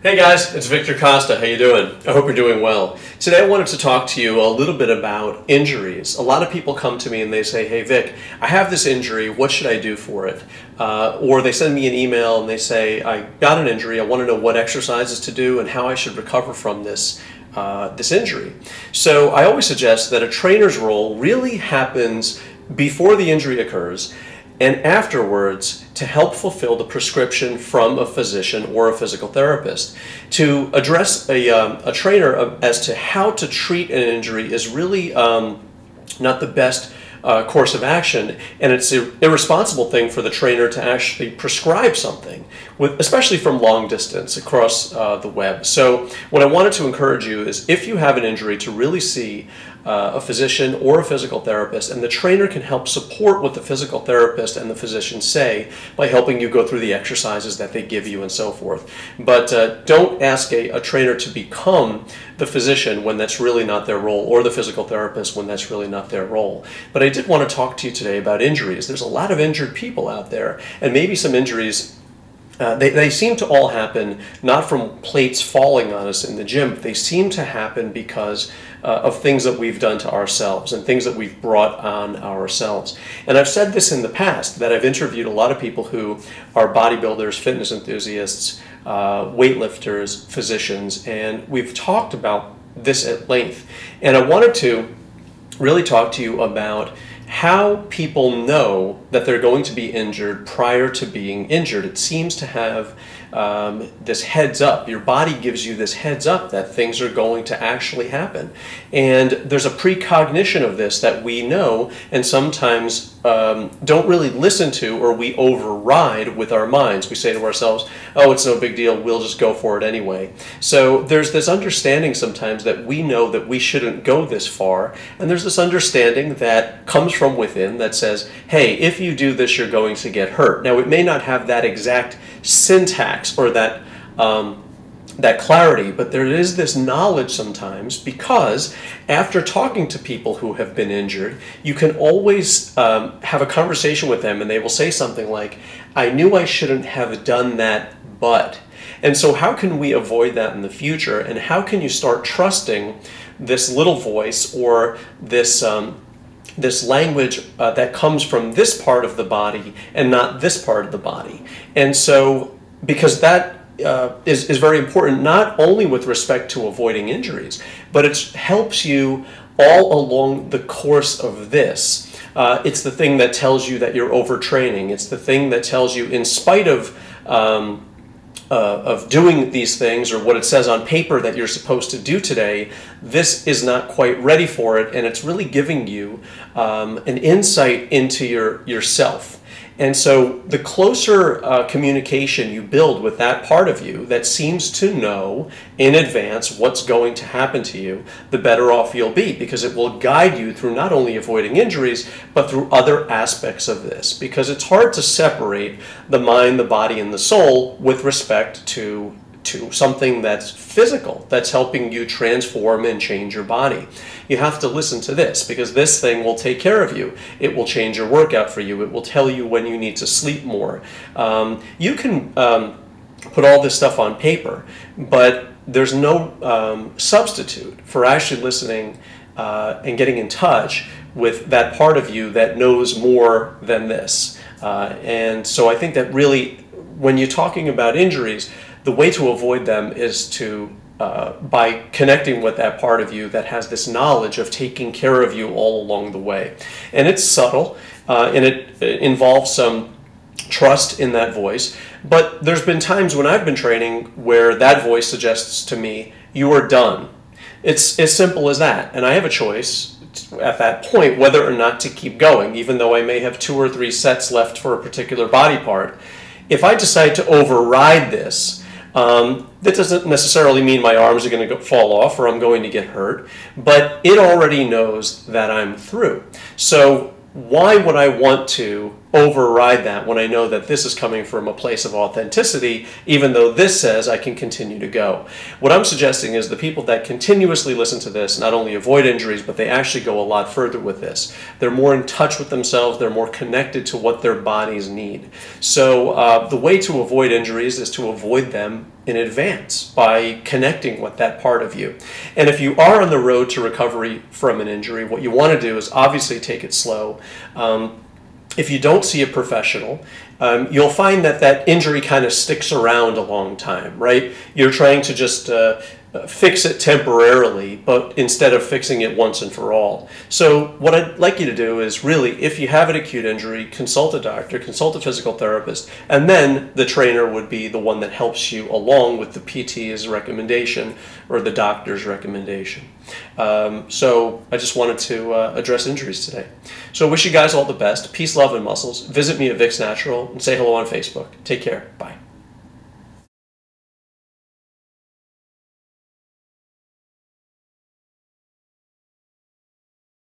Hey guys, it's Victor Costa. How you doing? I hope you're doing well. Today I wanted to talk to you a little bit about injuries. A lot of people come to me and they say, hey Vic, I have this injury, what should I do for it? Or they send me an email and they say, I got an injury, I want to know what exercises to do and how I should recover from this injury. So I always suggest that a trainer's role really happens before the injury occurs and afterwards to help fulfill the prescription from a physician or a physical therapist. To address a trainer as to how to treat an injury is really not the best course of action, and it's an irresponsible thing for the trainer to actually prescribe something, especially from long distance across the web. So what I wanted to encourage you is, if you have an injury, to really see a physician or a physical therapist, and the trainer can help support what the physical therapist and the physician say by helping you go through the exercises that they give you and so forth. But don't ask a trainer to become the physician when that's really not their role, or the physical therapist when that's really not their role. But I did want to talk to you today about injuries. There's a lot of injured people out there, and maybe some injuries they seem to all happen not from plates falling on us in the gym, but they seem to happen because of things that we've done to ourselves and things that we've brought on ourselves. And I've said this in the past, that I've interviewed a lot of people who are bodybuilders, fitness enthusiasts, weightlifters, physicians, and we've talked about this at length. And I wanted to really talk to you about how people know that they're going to be injured prior to being injured. It seems to have this heads up. Your body gives you this heads up that things are going to actually happen. And there's a precognition of this that we know and sometimes don't really listen to, or we override with our minds. We say to ourselves, oh, it's no big deal, we'll just go for it anyway. So there's this understanding sometimes that we know that we shouldn't go this far, and there's this understanding that comes from within that says, hey, if you do this, you're going to get hurt. Now, it may not have that exact syntax or that clarity, but there is this knowledge sometimes, because after talking to people who have been injured, you can always have a conversation with them and they will say something like, I knew I shouldn't have done that, but. And so how can we avoid that in the future, and how can you start trusting this little voice, or this language that comes from this part of the body and not this part of the body? And so, because that is very important, not only with respect to avoiding injuries, but it helps you all along the course of this. It's the thing that tells you that you're overtraining. It's the thing that tells you, in spite of doing these things, or what it says on paper that you're supposed to do today, this is not quite ready for it, and it's really giving you an insight into yourself. And so the closer communication you build with that part of you that seems to know in advance what's going to happen to you, the better off you'll be, because it will guide you through not only avoiding injuries, but through other aspects of this. Because it's hard to separate the mind, the body, and the soul with respect to something that's physical, that's helping you transform and change your body. You have to listen to this, because this thing will take care of you. It will change your workout for you. It will tell you when you need to sleep more. You can put all this stuff on paper, but there's no substitute for actually listening and getting in touch with that part of you that knows more than this. And so I think that really, when you're talking about injuries, the way to avoid them is to by connecting with that part of you that has this knowledge of taking care of you all along the way. And it's subtle, and it involves some trust in that voice. But there's been times when I've been training where that voice suggests to me, you are done. It's as simple as that. And I have a choice at that point whether or not to keep going, even though I may have 2 or 3 sets left for a particular body part. If I decide to override this, that doesn't necessarily mean my arms are going to fall off or I'm going to get hurt, but it already knows that I'm through. So why would I want to override that when I know that this is coming from a place of authenticity, even though this says I can continue to go. What I'm suggesting is the people that continuously listen to this not only avoid injuries, but they actually go a lot further with this. They're more in touch with themselves, they're more connected to what their bodies need. So the way to avoid injuries is to avoid them in advance by connecting with that part of you. And if you are on the road to recovery from an injury, what you want to do is obviously take it slow. If you don't see a professional, you'll find that that injury kind of sticks around a long time, right? You're trying to just fix it temporarily, but instead of fixing it once and for all. So what I'd like you to do is really, if you have an acute injury, consult a doctor, consult a physical therapist, and then the trainer would be the one that helps you along with the PT's recommendation or the doctor's recommendation. So I just wanted to address injuries today. So I wish you guys all the best. Peace, love, and muscles. Visit me at Vicsnatural and say hello on Facebook. Take care. Bye.